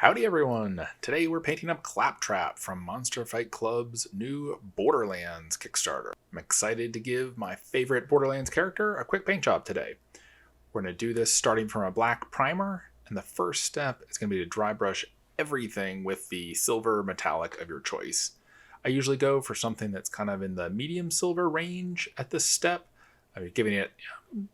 Howdy everyone! Today we're painting up Claptrap from Monster Fight Club's new Borderlands Kickstarter. I'm excited to give my favorite Borderlands character a quick paint job today. We're going to do this starting from a black primer, and the first step is going to be to dry brush everything with the silver metallic of your choice. I usually go for something that's kind of in the medium silver range at this step. I'm giving it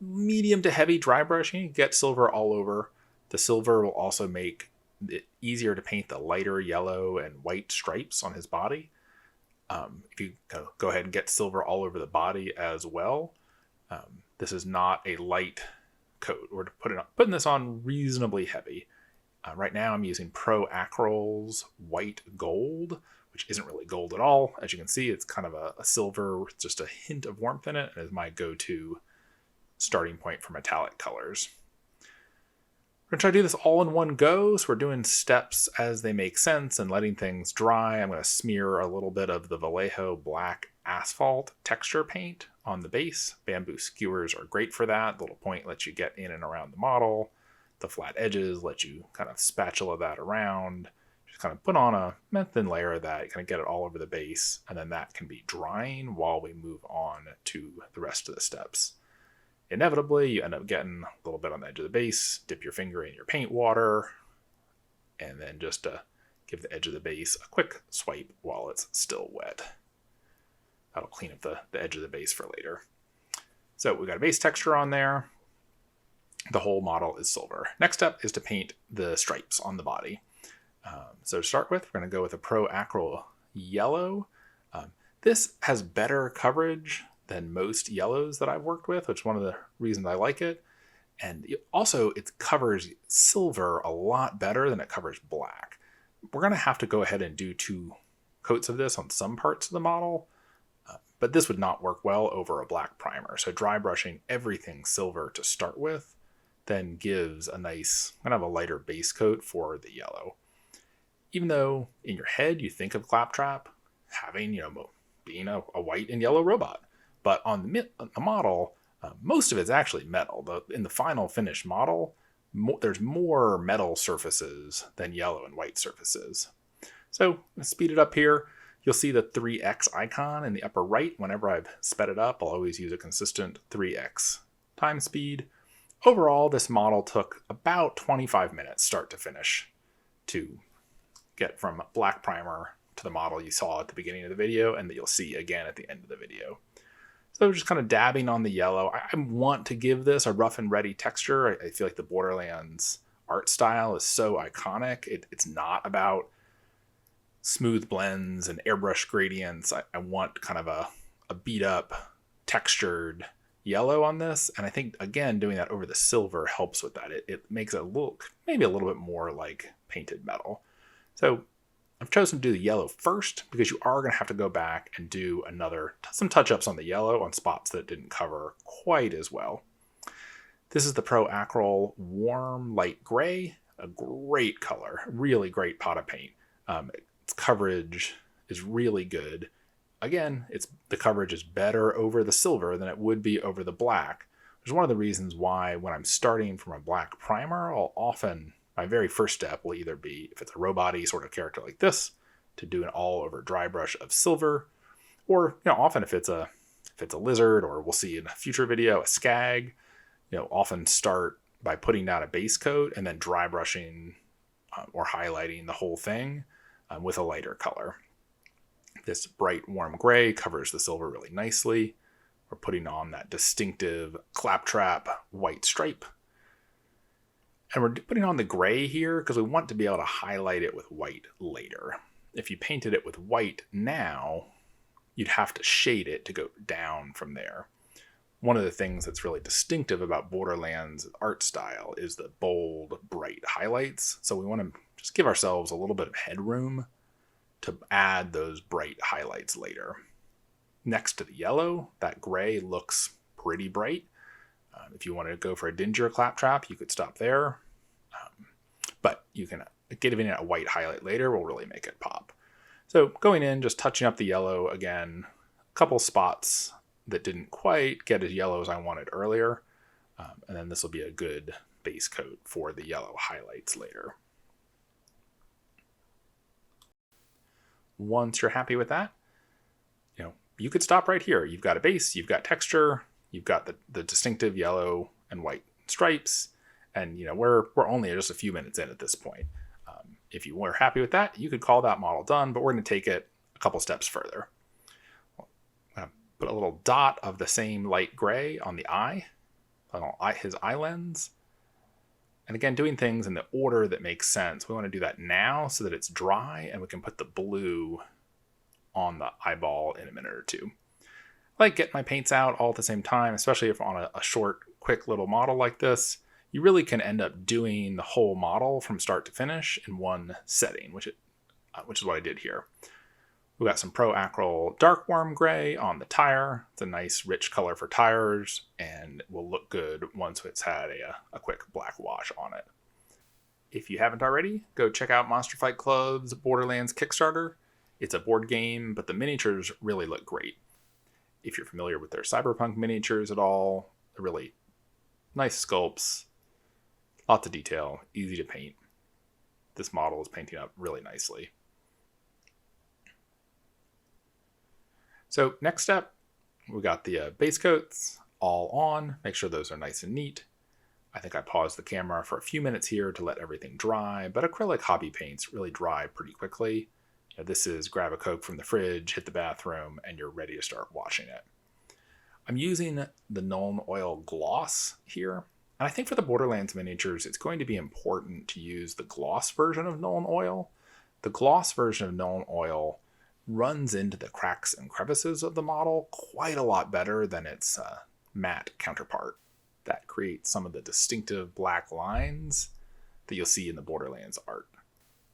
medium to heavy dry brushing. Get silver all over. The silver will also make it easier to paint the lighter yellow and white stripes on his body. If you go ahead and get silver all over the body as well. This is not a light coat. We're putting this on reasonably heavy. Right now I'm using Pro Acryl's white gold, which isn't really gold at all. As you can see, it's kind of a silver with just a hint of warmth in it, and is my go-to starting point for metallic colors. We're going to try to do this all in one go, so we're doing steps as they make sense and letting things dry. I'm going to smear a little bit of the Vallejo black asphalt texture paint on the base. Bamboo skewers are great for that. The little point lets you get in and around the model. The flat edges let you kind of spatula that around. Just kind of put on a thin layer of that, kind of get it all over the base, and then that can be drying while we move on to the rest of the steps. Inevitably, you end up getting a little bit on the edge of the base, dip your finger in your paint water, and then just give the edge of the base a quick swipe while it's still wet. That'll clean up the edge of the base for later. So we've got a base texture on there. The whole model is silver. Next step is to paint the stripes on the body. So to start with, we're going to go with a Pro Acryl yellow. This has better coverage than most yellows that I've worked with, which is one of the reasons I like it. And also it covers silver a lot better than it covers black. We're going to have to go ahead and do 2 coats of this on some parts of the model, but this would not work well over a black primer. So dry brushing everything silver to start with then gives a nice, kind of a lighter base coat for the yellow. Even though in your head you think of Claptrap having, being a white and yellow robot. But on the model, most of it's actually metal. In the final finished model, there's more metal surfaces than yellow and white surfaces. So let's speed it up here. You'll see the 3x icon in the upper right. Whenever I've sped it up, I'll always use a consistent 3x time speed. Overall, this model took about 25 minutes start to finish to get from black primer to the model you saw at the beginning of the video and that you'll see again at the end of the video. So just kind of dabbing on the yellow. I want to give this a rough and ready texture. I feel like the Borderlands art style is so iconic. It's not about smooth blends and airbrush gradients. I want kind of a beat up, textured yellow on this. And I think, again, doing that over the silver helps with that. It makes it look maybe a little bit more like painted metal. So I've chosen to do the yellow first because you are going to have to go back and do some touch-ups on the yellow on spots that didn't cover quite as well. This is the Pro Acryl Warm Light Gray, a great color, really great pot of paint. Its coverage is really good. Again, the coverage is better over the silver than it would be over the black, which is one of the reasons why when I'm starting from a black primer, my very first step will either be, if it's a robot-y sort of character like this, to do an all-over dry brush of silver, or often if it's a lizard, or we'll see in a future video, a skag, often start by putting down a base coat and then dry brushing or highlighting the whole thing with a lighter color. This bright warm gray covers the silver really nicely. We're putting on that distinctive Claptrap white stripe. And we're putting on the gray here because we want to be able to highlight it with white later. If you painted it with white now, you'd have to shade it to go down from there. One of the things that's really distinctive about Borderlands art style is the bold, bright highlights. So we want to just give ourselves a little bit of headroom to add those bright highlights later. Next to the yellow, that gray looks pretty bright. If you want to go for a dingier Claptrap, you could stop there. But you can giving it a white highlight later will really make it pop. So going in, just touching up the yellow again, a couple spots that didn't quite get as yellow as I wanted earlier. And then this will be a good base coat for the yellow highlights later. once you're happy with that, you could stop right here. You've got a base, you've got texture, you've got the distinctive yellow and white stripes, and we're only just a few minutes in at this point. If you were happy with that, you could call that model done, but we're going to take it a couple steps further. I'm going to put a little dot of the same light gray on the eye, his eye lens. And again, doing things in the order that makes sense. We want to do that now so that it's dry and we can put the blue on the eyeball in a minute or two. I like getting my paints out all at the same time, especially if on a short, quick little model like this. You really can end up doing the whole model from start to finish in one setting, which is what I did here. We got some Pro Acryl Dark Warm Gray on the tire. It's a nice rich color for tires and will look good once it's had a quick black wash on it. If you haven't already, go check out Monster Fight Club's Borderlands Kickstarter. It's a board game, but the miniatures really look great. If you're familiar with their cyberpunk miniatures at all, they're really nice sculpts, lots of detail, easy to paint. This model is painting up really nicely. So next step, we got the base coats all on. Make sure those are nice and neat. I think I paused the camera for a few minutes here to let everything dry, but acrylic hobby paints really dry pretty quickly. This is grab a Coke from the fridge, hit the bathroom, and you're ready to start washing it. I'm using the Nuln Oil gloss here. And I think for the Borderlands miniatures, it's going to be important to use the gloss version of Nuln Oil. The gloss version of Nuln Oil runs into the cracks and crevices of the model quite a lot better than its matte counterpart. That creates some of the distinctive black lines that you'll see in the Borderlands art.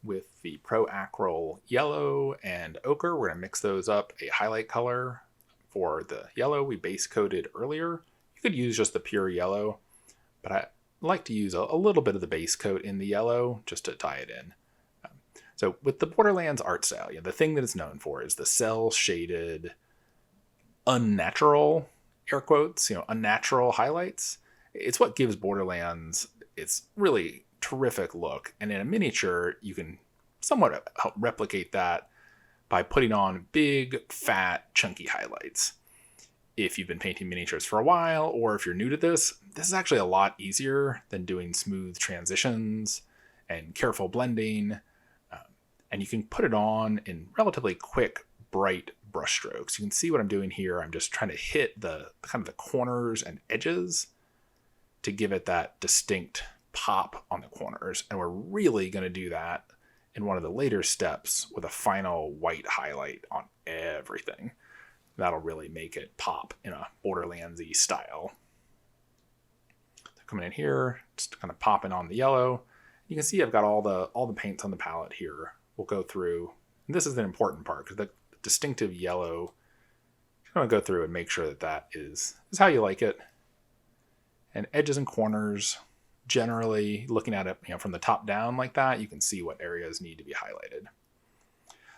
With the Pro Acryl yellow and ochre, we're going to mix those up a highlight color. For the yellow we base coated earlier. You could use just the pure yellow, but I like to use a little bit of the base coat in the yellow just to tie it in. So with the Borderlands art style, the thing that it's known for is the cell shaded, unnatural, air quotes, unnatural highlights. It's what gives Borderlands its really terrific look. And in a miniature, you can somewhat help replicate that by putting on big, fat, chunky highlights. If you've been painting miniatures for a while, or if you're new to this is actually a lot easier than doing smooth transitions and careful blending. And you can put it on in relatively quick, bright brush strokes. You can see what I'm doing here. I'm just trying to hit the kind of the corners and edges to give it that distinct pop on the corners. And we're really going to do that in one of the later steps with a final white highlight on everything. That'll really make it pop in a Borderlands-y style. So coming in here, just kind of popping on the yellow. You can see I've got all the paints on the palette here. We'll go through, and this is an important part because the distinctive yellow, I'm going to go through and make sure that is how you like it. And edges and corners, generally looking at it from the top down like that, you can see what areas need to be highlighted.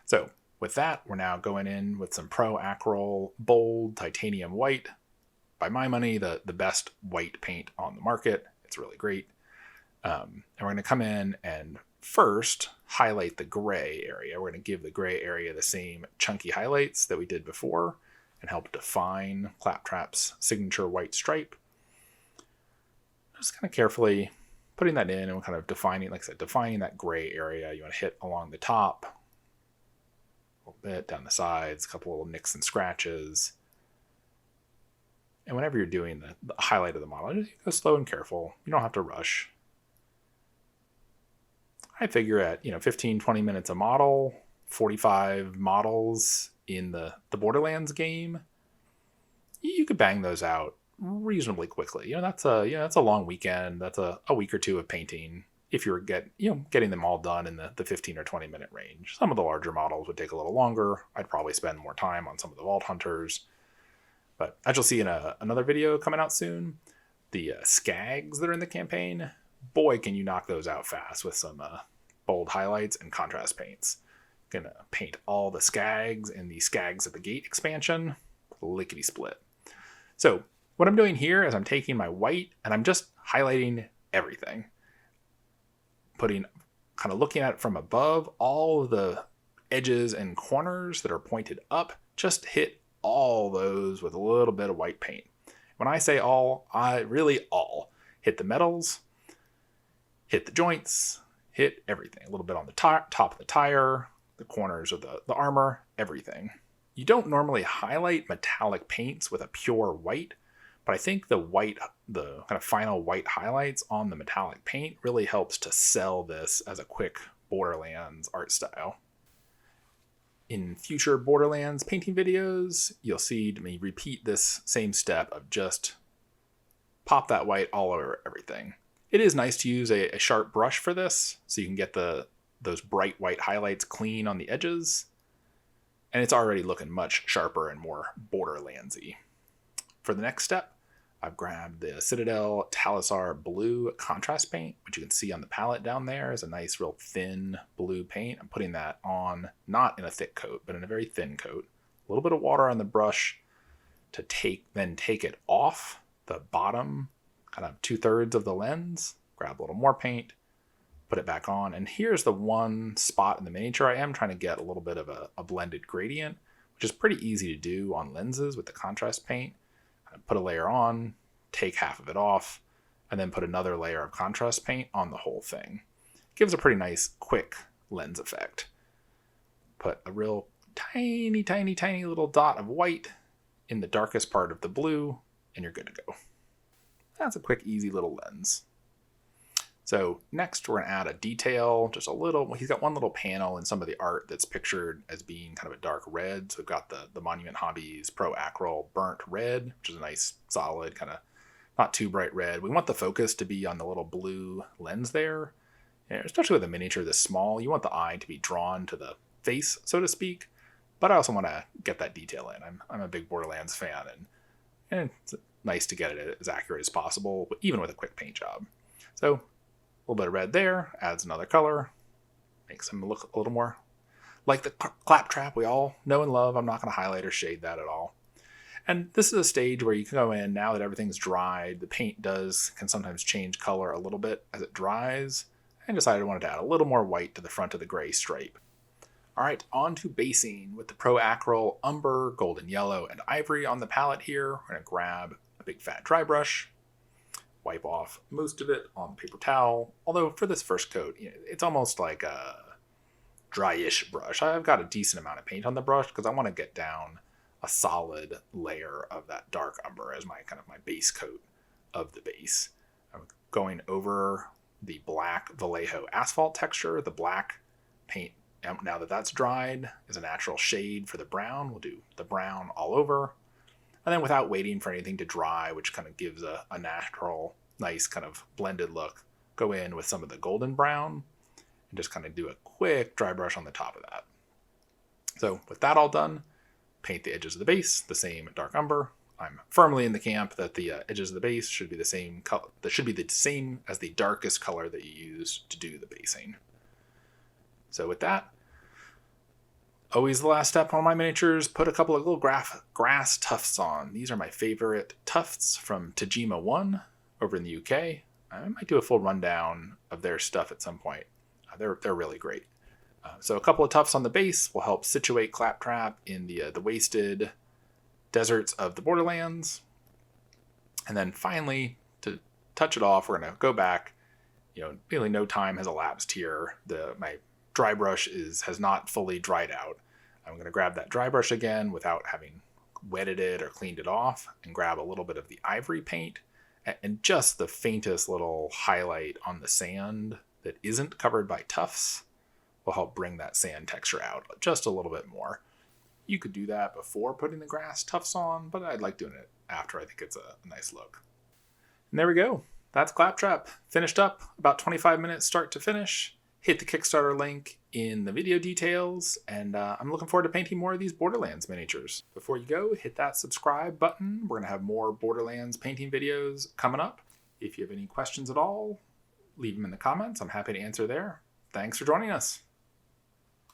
So with that, we're now going in with some Pro Acryl Bold Titanium White. By my money, the best white paint on the market. It's really great. And we're going to come in and first highlight the gray area. We're going to give the gray area the same chunky highlights that we did before and help define Claptrap's signature white stripe. Just kind of carefully putting that in and kind of defining, like I said, defining that gray area. You want to hit along the top, a little bit down the sides, a couple little nicks and scratches. And whenever you're doing the highlight of the model, just go slow and careful. You don't have to rush. I figure at 15, 20 minutes a model, 45 models in the Borderlands game, you could bang those out reasonably quickly. That's a long weekend. That's a week or two of painting if you're getting them all done in the 15 or 20 minute range. Some of the larger models would take a little longer. I'd probably spend more time on some of the Vault Hunters. But as you'll see in another video coming out soon, the skags that are in the campaign, boy, can you knock those out fast with some bold highlights and contrast paints. Gonna paint all the skags in the Skags at the Gate expansion, lickety split. So what I'm doing here is I'm taking my white and I'm just highlighting everything. Kind of looking at it from above, all of the edges and corners that are pointed up, just hit all those with a little bit of white paint. When I say all, I really all. Hit the metals, hit the joints, hit everything. A little bit on the top of the tire, the corners of the armor, everything. You don't normally highlight metallic paints with a pure white, but I think the kind of final white highlights on the metallic paint really helps to sell this as a quick Borderlands art style. In future Borderlands painting videos, you'll see me repeat this same step of just pop that white all over everything. It is nice to use a sharp brush for this, so you can get those bright white highlights clean on the edges. And it's already looking much sharper and more Borderlandsy. For the next step, I've grabbed the Citadel Talisar Blue contrast paint, which you can see on the palette down there is a nice real thin blue paint. I'm putting that on, not in a thick coat, but in a very thin coat. A little bit of water on the brush to then take it off the bottom, kind of 2/3 of the lens, grab a little more paint, put it back on. And here's the one spot in the miniature I am trying to get a little bit of a blended gradient, which is pretty easy to do on lenses with the contrast paint. Put a layer on, take half of it off, and then put another layer of contrast paint on the whole thing. It gives a pretty nice, quick lens effect. Put a real tiny, tiny, tiny little dot of white in the darkest part of the blue, and you're good to go. That's a quick, easy little lens. So next we're going to add a detail, just a little. He's got one little panel in some of the art that's pictured as being kind of a dark red. So we've got the Monument Hobbies Pro Acryl Burnt Red, which is a nice, solid, kind of not too bright red. We want the focus to be on the little blue lens there. And especially with a miniature this small, you want the eye to be drawn to the face, so to speak. But I also want to get that detail in. I'm a big Borderlands fan, and it's nice to get it as accurate as possible, even with a quick paint job. So a little bit of red there, adds another color, makes him look a little more like the Claptrap we all know and love. I'm not going to highlight or shade that at all. And this is a stage where you can go in, now that everything's dried, the paint can sometimes change color a little bit as it dries, and decided I wanted to add a little more white to the front of the gray stripe. All right, on to basing with the Pro Acryl Umber, Golden Yellow, and Ivory on the palette here. We're going to grab a big fat dry brush, wipe off most of it on paper towel. Although for this first coat, it's almost like a dry-ish brush. I've got a decent amount of paint on the brush because I want to get down a solid layer of that dark umber as my base coat of the base. I'm going over the black Vallejo asphalt texture. The black paint, now that that's dried, is a natural shade for the brown. We'll do the brown all over. And then without waiting for anything to dry, which kind of gives a natural, nice kind of blended look, go in with some of the golden brown and just kind of do a quick dry brush on the top of that. So with that all done, paint the edges of the base the same dark umber. I'm firmly in the camp that the edges of the base should be the same color. That should be the same as the darkest color that you use to do the basing. So with that, always the last step on my miniatures, put a couple of little grass tufts on. These are my favorite tufts from Tajima 1 over in the UK. I might do a full rundown of their stuff at some point. They're really great. So a couple of tufts on the base will help situate Claptrap in the wasted deserts of the Borderlands. And then finally, to touch it off, we're going to go back. Really no time has elapsed here. My dry brush has not fully dried out. I'm going to grab that dry brush again without having wetted it or cleaned it off, and grab a little bit of the ivory paint and just the faintest little highlight on the sand that isn't covered by tufts will help bring that sand texture out just a little bit more. You could do that before putting the grass tufts on, but I'd like doing it after. I think it's a nice look. And there we go. That's Claptrap. Finished up, about 25 minutes start to finish. Hit the Kickstarter link in the video details, and I'm looking forward to painting more of these Borderlands miniatures. Before you go, hit that subscribe button. We're going to have more Borderlands painting videos coming up. If you have any questions at all, leave them in the comments. I'm happy to answer there. Thanks for joining us.